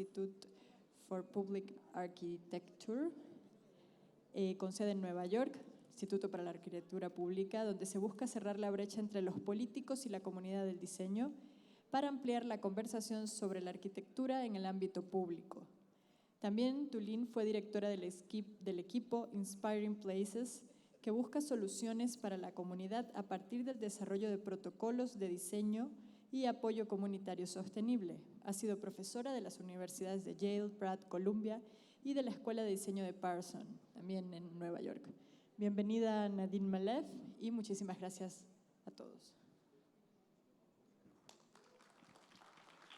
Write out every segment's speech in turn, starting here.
Institute for Public Architecture, con sede en Nueva York, Instituto para la Arquitectura Pública, donde se busca cerrar la brecha entre los políticos y la comunidad del diseño para ampliar la conversación sobre la arquitectura en el ámbito público. También Tulin fue directora del equipo Inspiring Places, que busca soluciones para la comunidad a partir del desarrollo de protocolos de diseño y apoyo comunitario sostenible. Ha sido profesora de las universidades de Yale, Pratt, Columbia y de la Escuela de Diseño de Parsons, también en Nueva York. Bienvenida Nadine Maleh y muchísimas gracias a todos.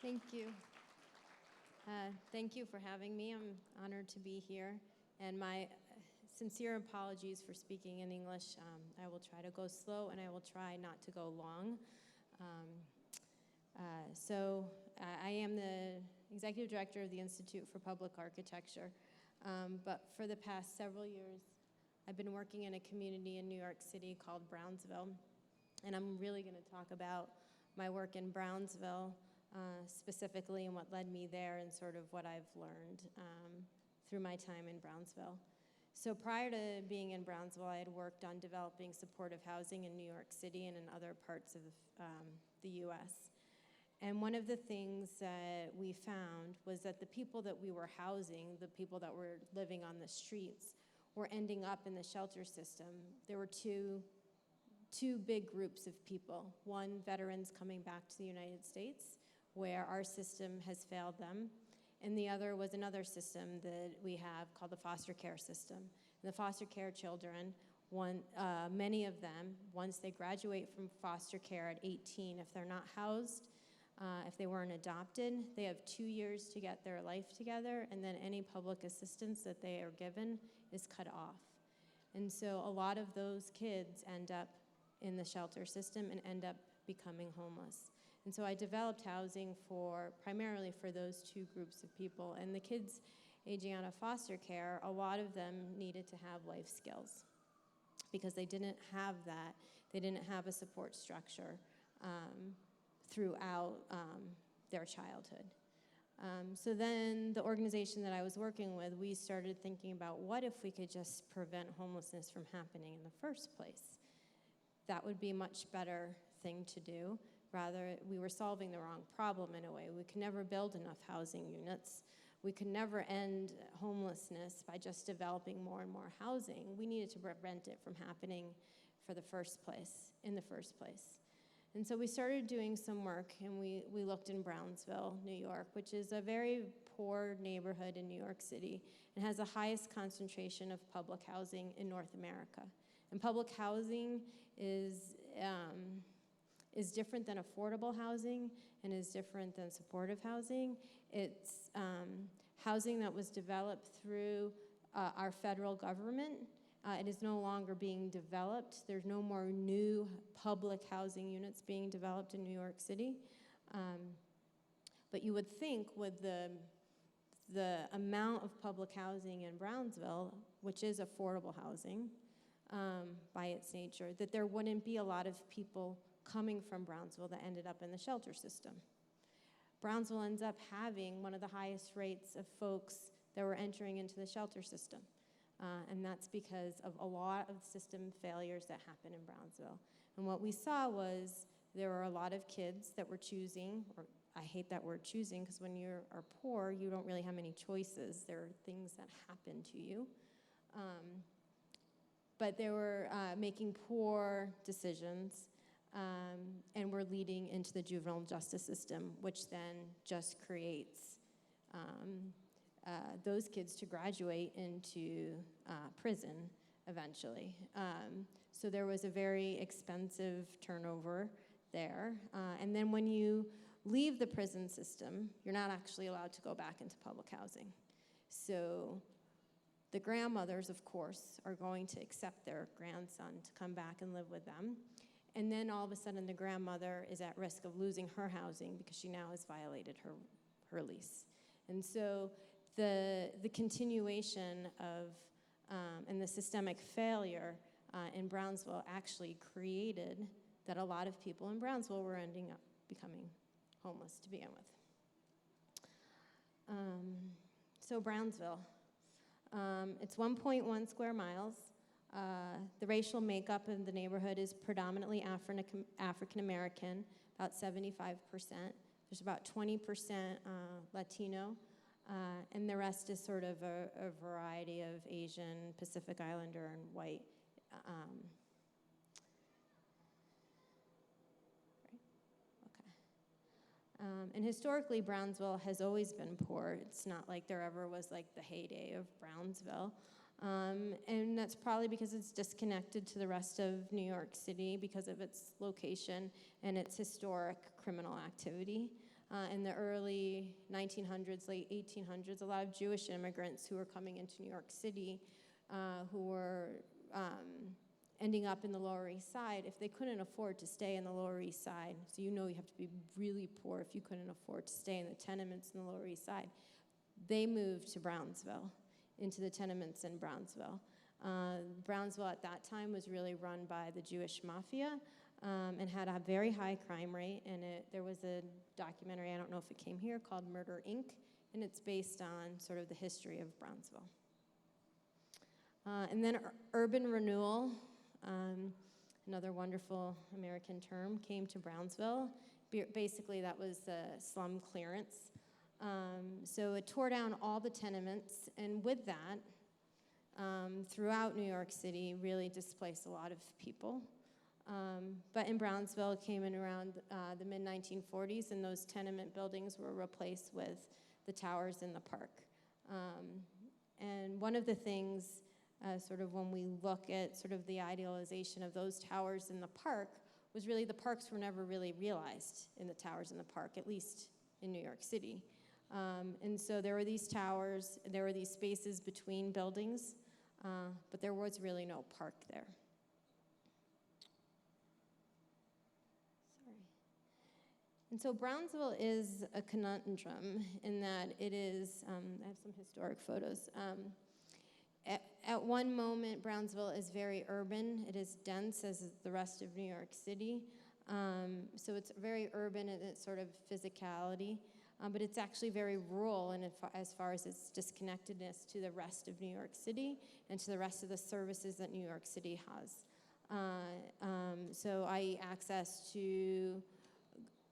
Thank you. Thank you for having me. I'm honored to be here. And my sincere apologies for speaking in English. I will try to go slow and I will try not to go long. I am the Executive Director of the Institute for Public Architecture. But for the past several years, I've been working in a community in New York City called Brownsville. And I'm really going to talk about my work in Brownsville specifically and what led me there and sort of what I've learned through my time in Brownsville. So prior to being in Brownsville, I had worked on developing supportive housing in New York City and in other parts of the US. And one of the things that we found was that the people that we were housing, the people that were living on the streets, were ending up in the shelter system. There were two big groups of people. One, veterans coming back to the United States, where our system has failed them. And the other was another system that we have called the foster care system. And the foster care children, many of them, once they graduate from foster care at 18, if they're not housed, if they weren't adopted, they have 2 years to get their life together, and then any public assistance that they are given is cut off. And so a lot of those kids end up in the shelter system and end up becoming homeless. And so I developed housing primarily for those two groups of people. And the kids aging out of foster care, a lot of them needed to have life skills because they didn't have that. They didn't have a support structure throughout their childhood. So then the organization that I was working with, we started thinking about what if we could just prevent homelessness from happening in the first place? That would be a much better thing to do. Rather, we were solving the wrong problem in a way. We could never build enough housing units. We could never end homelessness by just developing more and more housing. We needed to prevent it from happening in the first place. And so we started doing some work, and we looked in Brownsville, New York, which is a very poor neighborhood in New York City and has the highest concentration of public housing in North America. And public housing is different than affordable housing and is different than supportive housing. It's housing that was developed through our federal government. It is no longer being developed. There's no more new public housing units being developed in New York City. But you would think with the amount of public housing in Brownsville, which is affordable housing by its nature, that there wouldn't be a lot of people coming from Brownsville that ended up in the shelter system. Brownsville ends up having one of the highest rates of folks that were entering into the shelter system. And that's because of a lot of system failures that happen in Brownsville. And what we saw was there were a lot of kids that were choosing, or I hate that word choosing, because when you are poor, you don't really have many choices. There are things that happen to you. But they were making poor decisions and were leading into the juvenile justice system, which then just creates those kids to graduate into prison eventually. So there was a very expensive turnover there. And then when you leave the prison system, you're not actually allowed to go back into public housing. So the grandmothers, of course, are going to accept their grandson to come back and live with them. And then all of a sudden the grandmother is at risk of losing her housing because she now has violated her lease. And so the continuation of and the systemic failure in Brownsville actually created that a lot of people in Brownsville were ending up becoming homeless to begin with. So Brownsville. It's 1.1 square miles. The racial makeup of the neighborhood is predominantly African American, about 75%. There's about 20% Latino, and the rest is sort of a variety of Asian, Pacific Islander, and white. And historically, Brownsville has always been poor. It's not like there ever was like the heyday of Brownsville. And that's probably because it's disconnected to the rest of New York City because of its location and its historic criminal activity. In the early 1900s, late 1800s, a lot of Jewish immigrants who were coming into New York City who were ending up in the Lower East Side, if they couldn't afford to stay in the Lower East Side, so you know you have to be really poor if you couldn't afford to stay in the tenements in the Lower East Side, they moved to Brownsville, into the tenements in Brownsville. Brownsville at that time was really run by the Jewish mafia and had a very high crime rate, and there was a documentary, I don't know if it came here, called Murder, Inc., and it's based on sort of the history of Brownsville. And then urban renewal, another wonderful American term, came to Brownsville. Basically, that was slum clearance. So it tore down all the tenements, and with that, throughout New York City, really displaced a lot of people. But in Brownsville, it came in around the mid-1940s, and those tenement buildings were replaced with the towers in the park. And one of the things sort of when we look at sort of the idealization of those towers in the park was really the parks were never really realized in the towers in the park, at least in New York City. And so there were these towers, there were these spaces between buildings, but there was really no park there. Sorry. And so Brownsville is a conundrum in that it is, I have some historic photos. At one moment, Brownsville is very urban. It is dense as the rest of New York City. So it's very urban in its sort of physicality, but it's actually very rural and as far as its disconnectedness to the rest of New York City and to the rest of the services that New York City has. So i.e. access to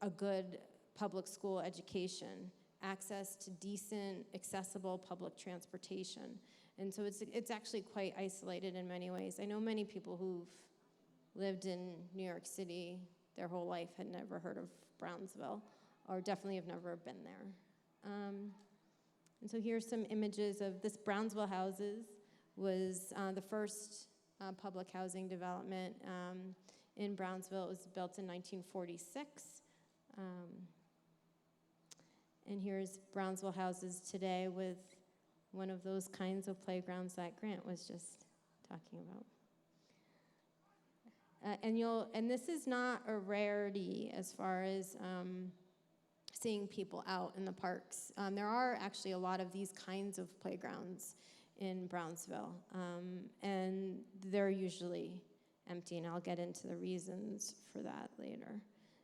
a good public school education, access to decent, accessible public transportation. And so it's actually quite isolated in many ways. I know many people who've lived in New York City their whole life had never heard of Brownsville, or definitely have never been there. And so here's some images of this. Brownsville Houses was the first public housing development in Brownsville. It was built in 1946. And here's Brownsville Houses today with one of those kinds of playgrounds that Grant was just talking about. And this is not a rarity as far as seeing people out in the parks. There are actually a lot of these kinds of playgrounds in Brownsville, and they're usually empty, and I'll get into the reasons for that later.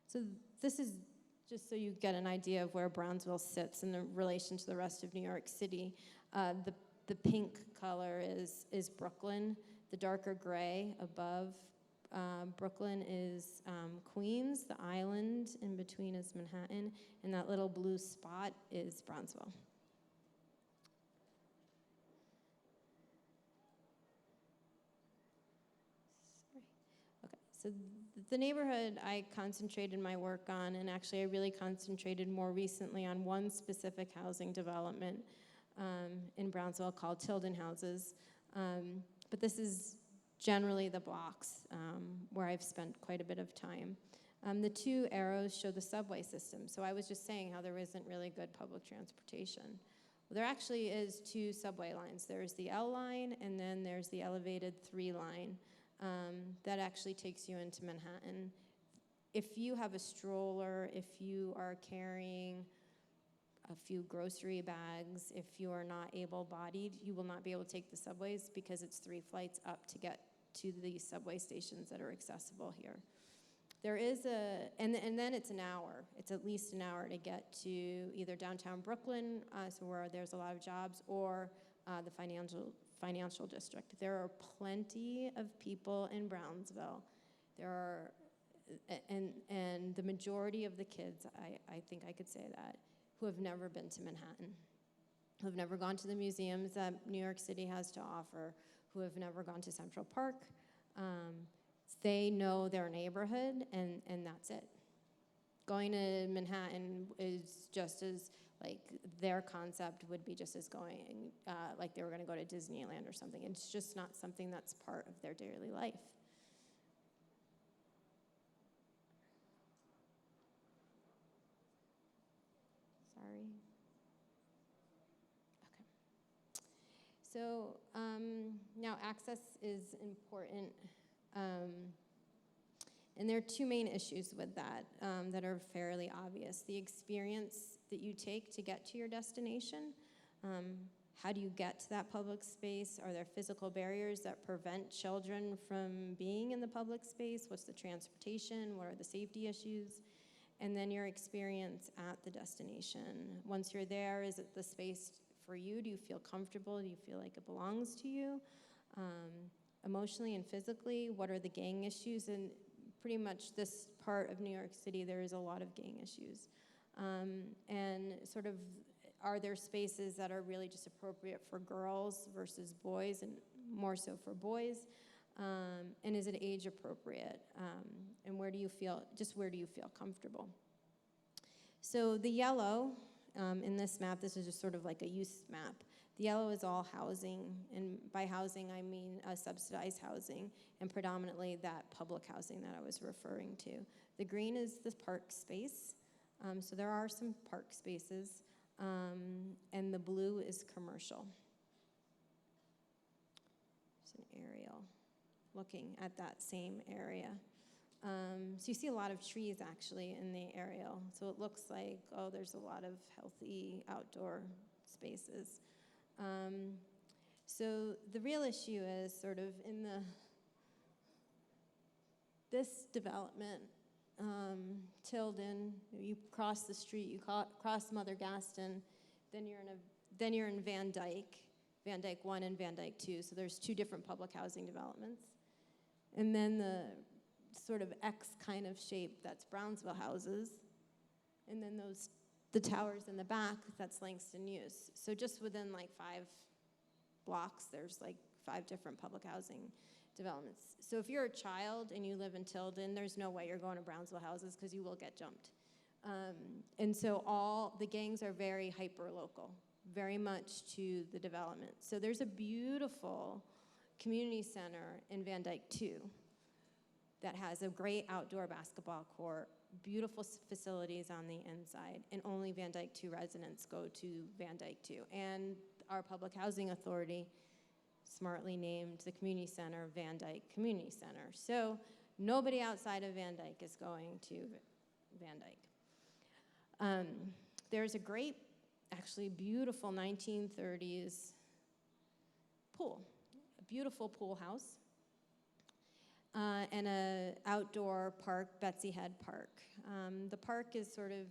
So this is just so you get an idea of where Brownsville sits in the relation to the rest of New York City. The pink color is Brooklyn. The darker gray above Brooklyn is Queens. The island in between is Manhattan. And that little blue spot is Brownsville. Okay, so the neighborhood I concentrated my work on, and actually I really concentrated more recently on one specific housing development in Brownsville called Tilden Houses. But this is generally the blocks where I've spent quite a bit of time. The two arrows show the subway system. So I was just saying how there isn't really good public transportation. Well, there actually is two subway lines. There's the L line, and then there's the elevated 3 line that actually takes you into Manhattan. If you have a stroller, if you are carrying a few grocery bags, if you are not able-bodied, you will not be able to take the subways because it's 3 flights up to get to the subway stations that are accessible here. There is and then it's an hour. It's at least an hour to get to either downtown Brooklyn, so where there's a lot of jobs, or the financial district. There are plenty of people in Brownsville. There are, and the majority of the kids, I think I could say that, who have never been to Manhattan, who have never gone to the museums that New York City has to offer, who have never gone to Central Park. They know their neighborhood, and that's it. Going to Manhattan is just as, like, their concept would be just as going, like they were going to go to Disneyland or something. It's just not something that's part of their daily life. Sorry. Okay. So now access is important. And there are two main issues with that that are fairly obvious. The experience that you take to get to your destination. How do you get to that public space? Are there physical barriers that prevent children from being in the public space? What's the transportation? What are the safety issues? And then your experience at the destination. Once you're there, is it the space for you? Do you feel comfortable? Do you feel like it belongs to you? Emotionally and physically, what are the gang issues? And pretty much this part of New York City, there is a lot of gang issues. And sort of, are there spaces that are really just appropriate for girls versus boys, and more so for boys? And is it age appropriate? And where do you feel comfortable? So the yellow in this map, this is just sort of like a use map. The yellow is all housing, and by housing I mean subsidized housing, and predominantly that public housing that I was referring to. The green is the park space, so there are some park spaces, and the blue is commercial. There's an aerial looking at that same area. So you see a lot of trees actually in the aerial, so it looks like, oh, there's a lot of healthy outdoor spaces. So the real issue is sort of in this development, Tilden, you cross the street, you cross Mother Gaston, then you're in Van Dyke 1 and Van Dyke 2, so there's two different public housing developments. And then the sort of X kind of shape, that's Brownsville houses, and then the towers in the back, that's Langston Hughes. So just within like 5 blocks, there's like 5 different public housing developments. So if you're a child and you live in Tilden, there's no way you're going to Brownsville houses because you will get jumped. And so all the gangs are very hyper-local, very much to the development. So there's a beautiful community center in Van Dyke 2 that has a great outdoor basketball court, beautiful facilities on the inside, and only Van Dyke 2 residents go to Van Dyke 2. And our public housing authority smartly named the community center Van Dyke Community Center. So nobody outside of Van Dyke is going to Van Dyke. There's a great, actually beautiful 1930s pool, a beautiful pool house. And an outdoor park, Betsy Head Park. The park is sort of,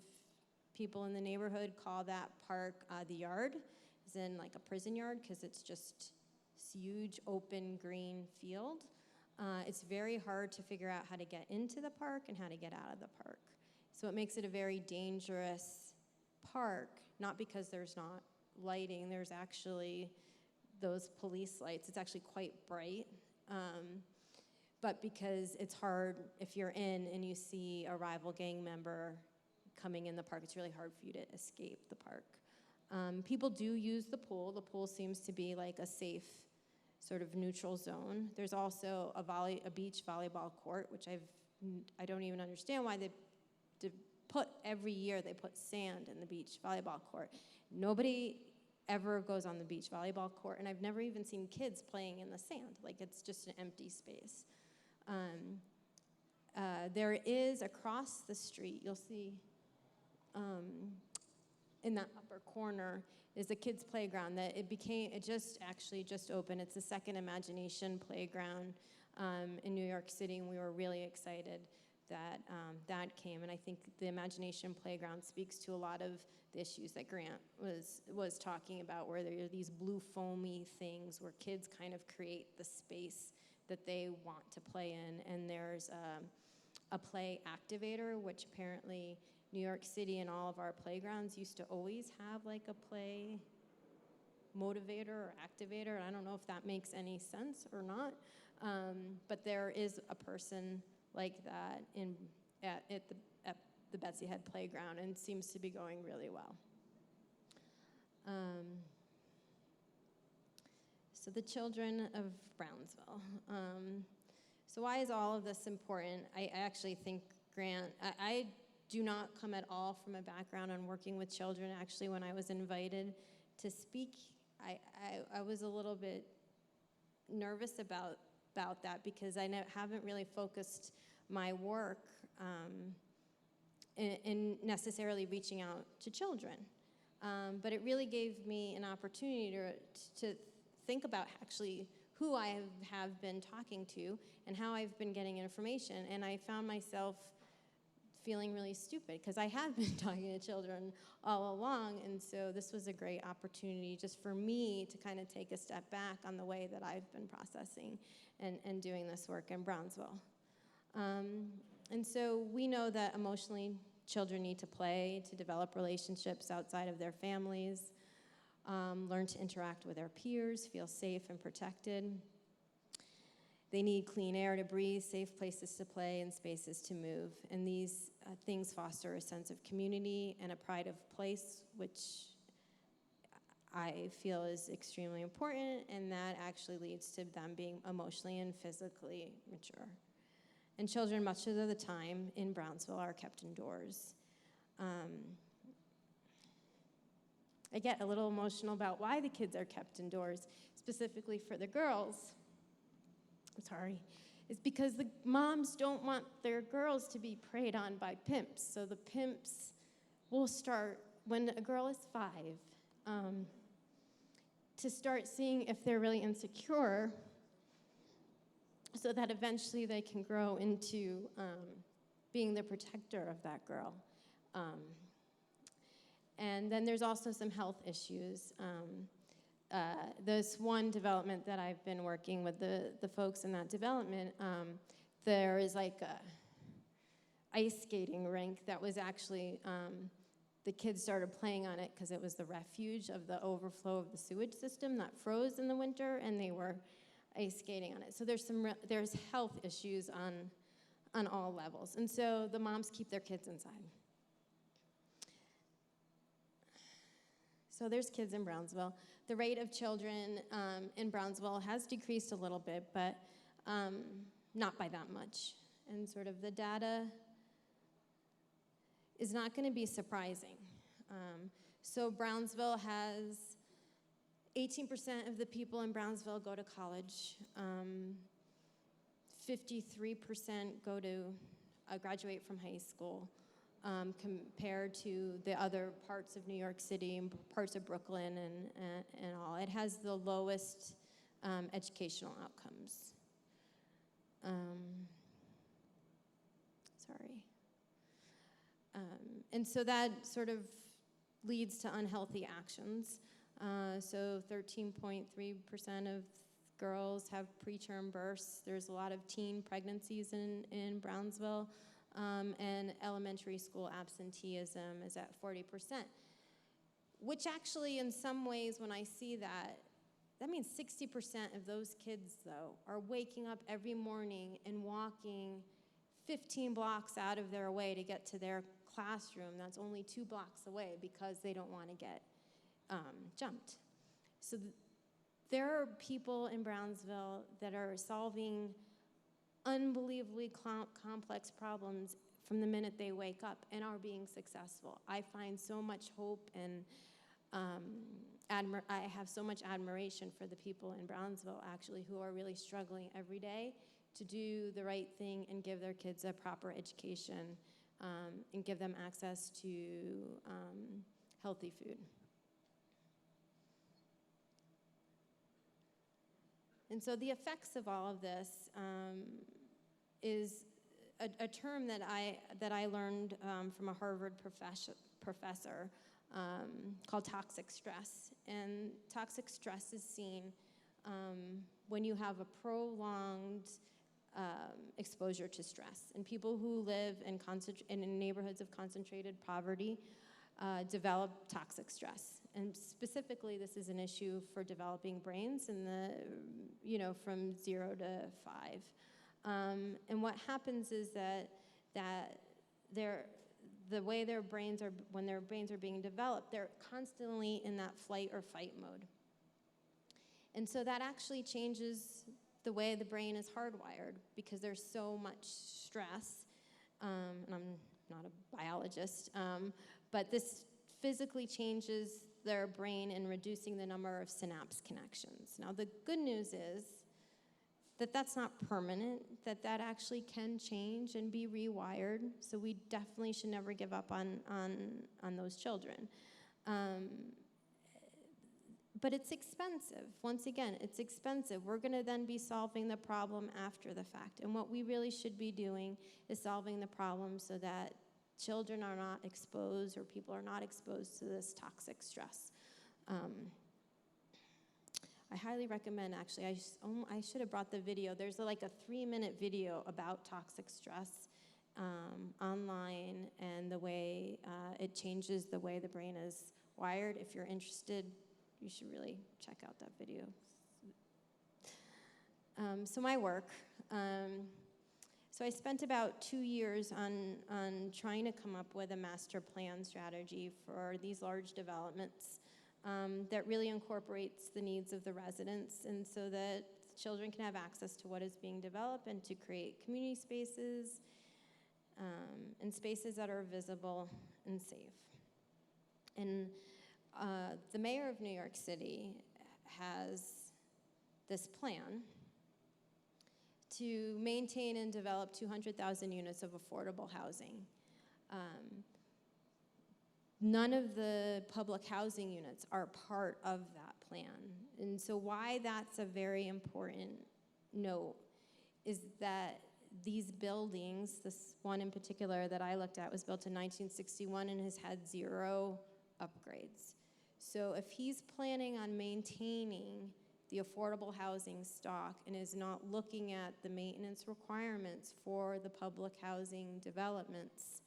people in the neighborhood call that park the yard, as in like a prison yard, because it's just this huge open green field. It's very hard to figure out how to get into the park and how to get out of the park. So it makes it a very dangerous park, not because there's not lighting, there's actually those police lights. It's actually quite bright. But because it's hard, if you're in and you see a rival gang member coming in the park, it's really hard for you to escape the park. People do use the pool. The pool seems to be like a safe sort of neutral zone. There's also a beach volleyball court, which I don't even understand why they every year they put sand in the beach volleyball court. Nobody ever goes on the beach volleyball court, and I've never even seen kids playing in the sand. Like, it's just an empty space. There is across the street, you'll see in that upper corner is the kids' playground that it just opened. It's the Second Imagination Playground in New York City, and we were really excited that came. And I think the Imagination Playground speaks to a lot of the issues that Grant was talking about, where there are these blue foamy things where kids kind of create the space that they want to play in. And there's a play activator, which apparently New York City and all of our playgrounds used to always have like a play motivator or activator. I don't know if that makes any sense or not, but there is a person like that at the Betsy Head Playground, and seems to be going really well. So the children of Brownsville. So why is all of this important? I actually think Grant, I do not come at all from a background on working with children. Actually, when I was invited to speak, I was a little bit nervous about that, because I haven't really focused my work in necessarily reaching out to children. But it really gave me an opportunity to think about actually who I have been talking to and how I've been getting information. And I found myself feeling really stupid, because I have been talking to children all along, and so this was a great opportunity just for me to kind of take a step back on the way that I've been processing and doing this work in Brownsville. And so we know that emotionally children need to play to develop relationships outside of their families, learn to interact with their peers, feel safe and protected. They need clean air to breathe, safe places to play, and spaces to move. And these things foster a sense of community and a pride of place, which I feel is extremely important, and that actually leads to them being emotionally and physically mature. And children, much of the time in Brownsville, are kept indoors. I get a little emotional about why the kids are kept indoors, specifically for the girls. It's because the moms don't want their girls to be preyed on by pimps. So the pimps will start when a girl is 5, to start seeing if they're really insecure, so that eventually they can grow into being the protector of that girl. And then there's also some health issues. This one development that I've been working with the folks in that development, there is like a ice skating rink that was actually, the kids started playing on it because it was the refuge of the overflow of the sewage system that froze in the winter, and they were ice skating on it. So there's health issues on all levels. And so the moms keep their kids inside. So there's kids in Brownsville. The rate of children in Brownsville has decreased a little bit, but not by that much. And sort of the data is not going to be surprising. So Brownsville has 18% of the people in Brownsville go to college. 53% go to graduate from high school. Compared to the other parts of New York City and parts of Brooklyn and all. It has the lowest educational outcomes. And so that sort of leads to unhealthy actions. So 13.3% of girls have preterm births. There's a lot of teen pregnancies in Brownsville. And elementary school absenteeism is at 40%, which actually in some ways when I see that means 60% of those kids, though, are waking up every morning and walking 15 blocks out of their way to get to their classroom that's only 2 blocks away because they don't want to get jumped. So there are people in Brownsville that are solving unbelievably complex problems from the minute they wake up and are being successful. I find so much hope, and I have so much admiration for the people in Brownsville, actually, who are really struggling every day to do the right thing and give their kids a proper education and give them access to healthy food. And so the effects of all of this is a term that I learned from a Harvard professor called toxic stress. And toxic stress is seen when you have a prolonged exposure to stress. And people who live in neighborhoods of concentrated poverty develop toxic stress. And specifically, this is an issue for developing brains in the, from 0 to 5. And what happens is that the way their brains are, when their brains are being developed, they're constantly in that flight or fight mode. And so that actually changes the way the brain is hardwired because there's so much stress. And I'm not a biologist, but this physically changes their brain in reducing the number of synapse connections. Now, the good news is that that's not permanent, that actually can change and be rewired. So we definitely should never give up on those children. But it's expensive. Once again, it's expensive. We're gonna then be solving the problem after the fact. And what we really should be doing is solving the problem so that children are not exposed or people are not exposed to this toxic stress. I highly recommend, actually, I should have brought the video. There's like a 3-minute video about toxic stress online and the way it changes the way the brain is wired. If you're interested, you should really check out that video. So my work. So I spent about 2 years on trying to come up with a master plan strategy for these large developments that really incorporates the needs of the residents and so that children can have access to what is being developed and to create community spaces and spaces that are visible and safe. And the mayor of New York City has this plan to maintain and develop 200,000 units of affordable housing. None of the public housing units are part of that plan. And so why that's a very important note is that these buildings, this one in particular that I looked at was built in 1961 and has had 0 upgrades. So if he's planning on maintaining the affordable housing stock and is not looking at the maintenance requirements for the public housing developments,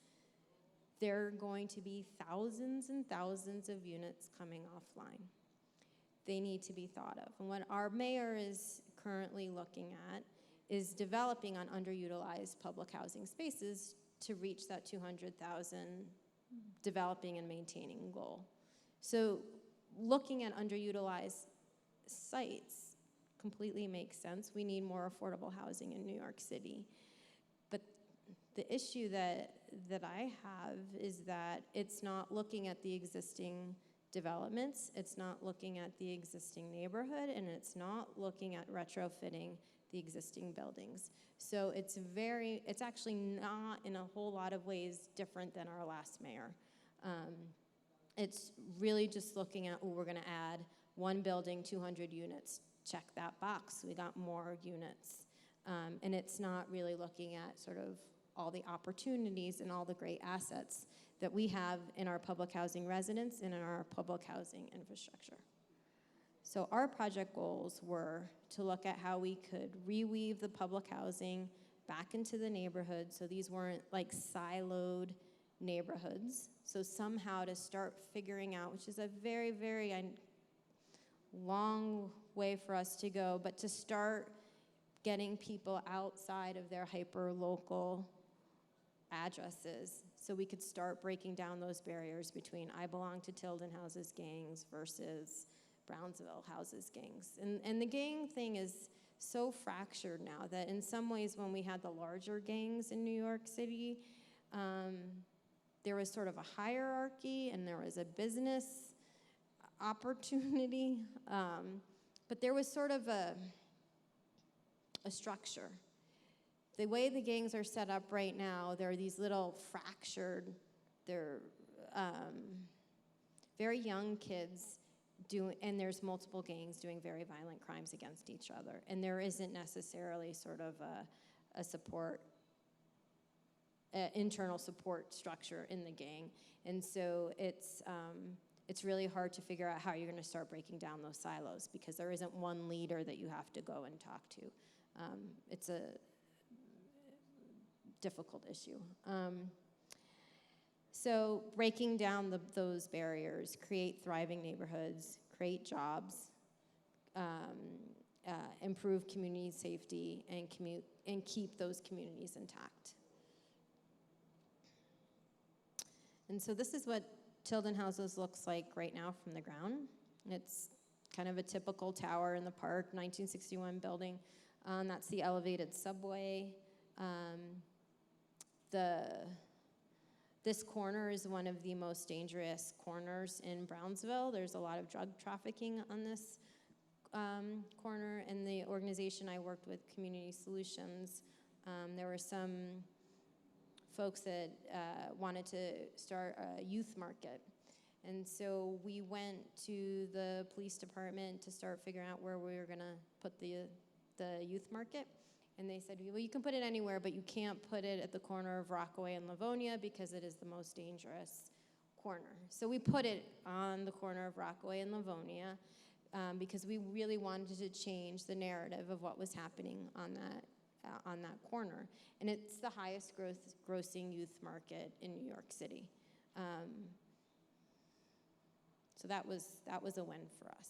there are going to be thousands and thousands of units coming offline. They need to be thought of. And what our mayor is currently looking at is developing on underutilized public housing spaces to reach that 200,000 developing and maintaining goal. So looking at underutilized sites completely makes sense. We need more affordable housing in New York City. But the issue that I have is that it's not looking at the existing developments, it's not looking at the existing neighborhood, and it's not looking at retrofitting the existing buildings. So it's actually not in a whole lot of ways different than our last mayor. It's really just looking at, we're gonna add one building, 200 units, check that box, we got more units. And it's not really looking at sort of all the opportunities and all the great assets that we have in our public housing residents and in our public housing infrastructure. So our project goals were to look at how we could reweave the public housing back into the neighborhood so these weren't like siloed neighborhoods. So somehow to start figuring out, which is a very, very long way for us to go, but to start getting people outside of their hyper-local addresses so we could start breaking down those barriers between I belong to Tilden houses gangs versus Brownsville houses gangs. And the gang thing is so fractured now that in some ways when we had the larger gangs in New York City, there was sort of a hierarchy and there was a business opportunity, but there was sort of a structure. The way the gangs are set up right now, there are these little fractured, they're very young kids and there's multiple gangs doing very violent crimes against each other. And there isn't necessarily sort of a support internal support structure in the gang. And so it's really hard to figure out how you're going to start breaking down those silos because there isn't one leader that you have to go and talk to. It's a difficult issue. So breaking down those barriers, create thriving neighborhoods, create jobs, improve community safety, and keep those communities intact. And so this is what Tilden Houses looks like right now from the ground. It's kind of a typical tower in the park, 1961 building. That's the elevated subway. This corner is one of the most dangerous corners in Brownsville. There's a lot of drug trafficking on this corner, and the organization I worked with, Community Solutions, there were some folks that wanted to start a youth market. And so we went to the police department to start figuring out where we were gonna put the youth market. And they said, well, you can put it anywhere, but you can't put it at the corner of Rockaway and Livonia because it is the most dangerous corner. So we put it on the corner of Rockaway and Livonia because we really wanted to change the narrative of what was happening on that corner. And it's the highest grossing youth market in New York City. So that was a win for us.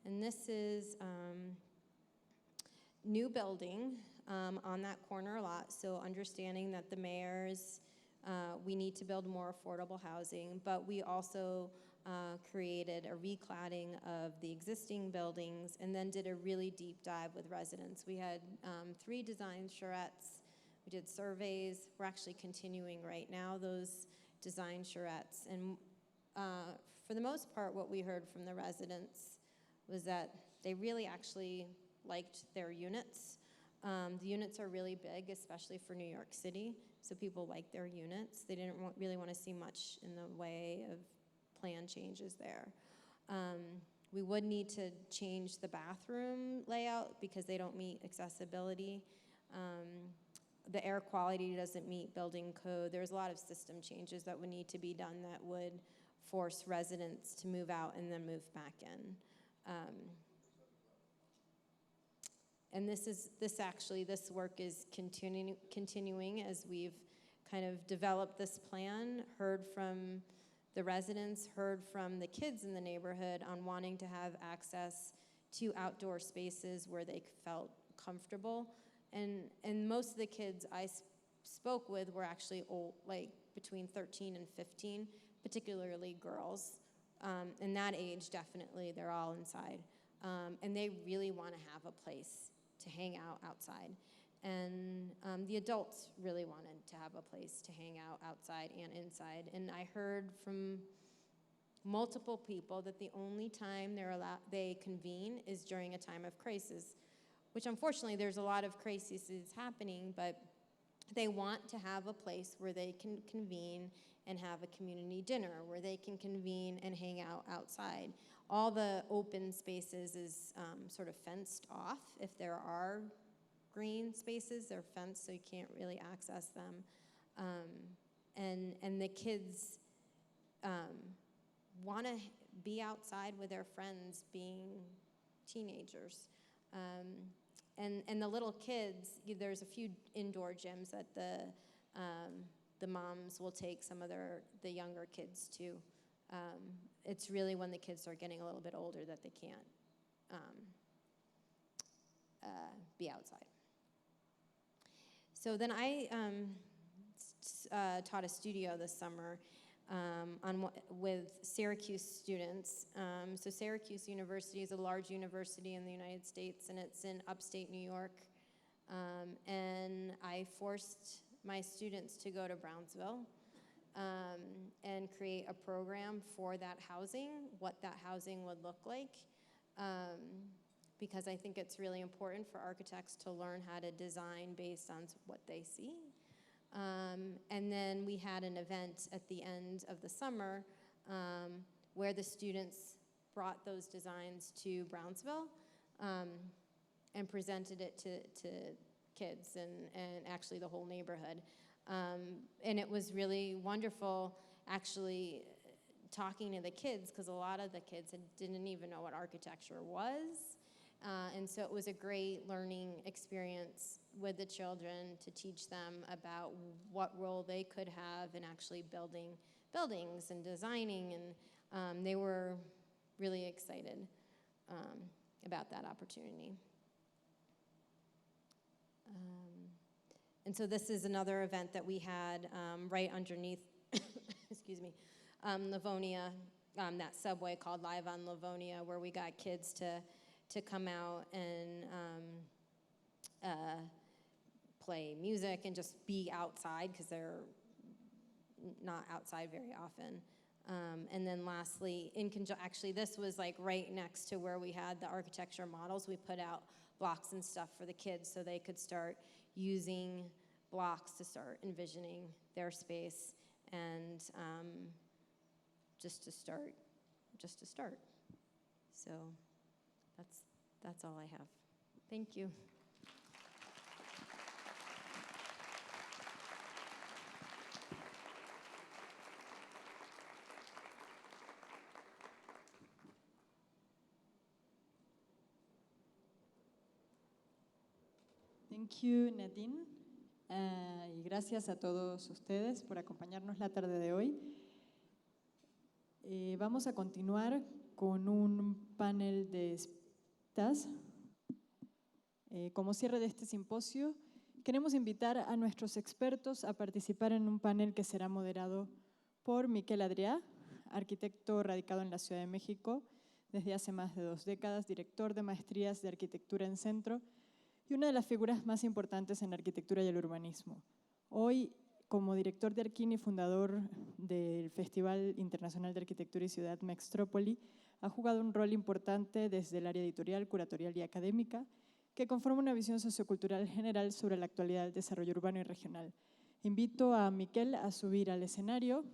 And this is new building on that corner lot. So understanding that the mayor's, we need to build more affordable housing, but we also created a recladding of the existing buildings and then did a really deep dive with residents. We had 3 design charrettes. We did surveys. We're actually continuing right now those design charrettes. And for the most part, what we heard from the residents was that they really actually liked their units. The units are really big, especially for New York City, so people like their units. They didn't really want to see much in the way of plan changes there. We would need to change the bathroom layout because they don't meet accessibility. The air quality doesn't meet building code. There's a lot of system changes that would need to be done that would force residents to move out and then move back in. And this work is continuing as we've kind of developed this plan, heard from the residents, heard from the kids in the neighborhood on wanting to have access to outdoor spaces where they felt comfortable. And most of the kids I spoke with were actually old, like between 13 and 15, particularly girls. In that age, definitely, they're all inside. And they really want to have a place to hang out outside. And the adults really wanted to have a place to hang out outside and inside. And I heard from multiple people that the only time they convene is during a time of crisis, which unfortunately there's a lot of crises happening, but they want to have a place where they can convene and have a community dinner, where they can convene and hang out outside. All the open spaces is sort of fenced off. If there are green spaces, they're fenced, so you can't really access them. And the kids want to be outside with their friends being teenagers. And the little kids, there's a few indoor gyms that the moms will take some of the younger kids to. It's really when the kids are getting a little bit older that they can't be outside. So then I taught a studio this summer with Syracuse students. So Syracuse University is a large university in the United States, and it's in upstate New York. And I forced my students to go to Brownsville and create a program for that housing, what that housing would look like. Because I think it's really important for architects to learn how to design based on what they see. And then we had an event at the end of the summer where the students brought those designs to Brownsville and presented it to kids and actually the whole neighborhood. And it was really wonderful actually talking to the kids, because a lot of the kids didn't even know what architecture was. And so it was a great learning experience with the children to teach them about what role they could have in actually building buildings and designing, and they were really excited about that opportunity. And so this is another event that we had right underneath, excuse me, Livonia, that subway called Live on Livonia, where we got kids to come out and play music and just be outside, because they're not outside very often. And then lastly, actually this was like right next to where we had the architecture models. We put out blocks and stuff for the kids so they could start using blocks to start envisioning their space, and just to start. So that's all I have. Thank you. Thank you, Nadine. Y gracias a todos ustedes por acompañarnos la tarde de hoy. Vamos a continuar con un panel de speakers. Como cierre de este simposio, queremos invitar a nuestros expertos a participar en un panel que será moderado por Miquel Adrià, arquitecto radicado en la Ciudad de México desde hace más de 2 décadas, director de maestrías de arquitectura en Centro y una de las figuras más importantes en la arquitectura y el urbanismo. Hoy, como director de Arquine y fundador del Festival Internacional de Arquitectura y Ciudad Mextrópoli, ha jugado un rol importante desde el área editorial, curatorial y académica, que conforma una visión sociocultural general sobre la actualidad del desarrollo urbano y regional. Invito a Miquel a subir al escenario.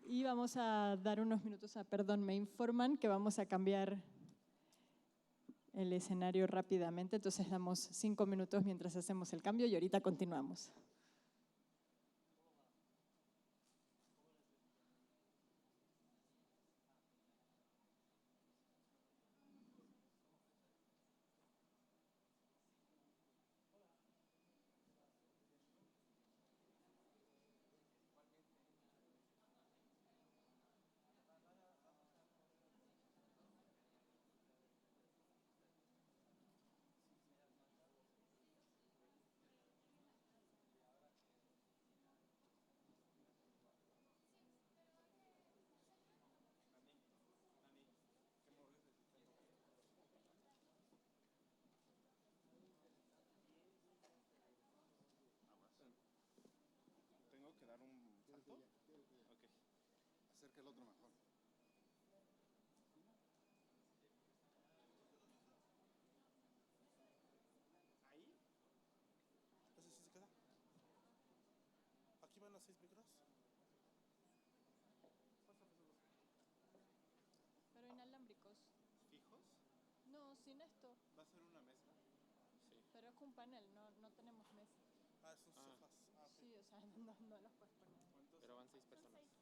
Y vamos a dar unos minutos perdón, me informan que vamos a cambiar el escenario rápidamente, entonces damos 5 minutos mientras hacemos el cambio y ahorita continuamos. Acerca el otro mejor. ¿Ahí? ¿Ese sí se queda? ¿Aquí van los 6 micros? Pero inalámbricos. ¿Fijos? No, sin esto. ¿Va a ser una mesa? Sí. Pero es un panel, no tenemos mesa. Ah, son sofás. Ah, okay. Sí, o sea, no los puedes poner. ¿Cuántos? Pero van 6 personas.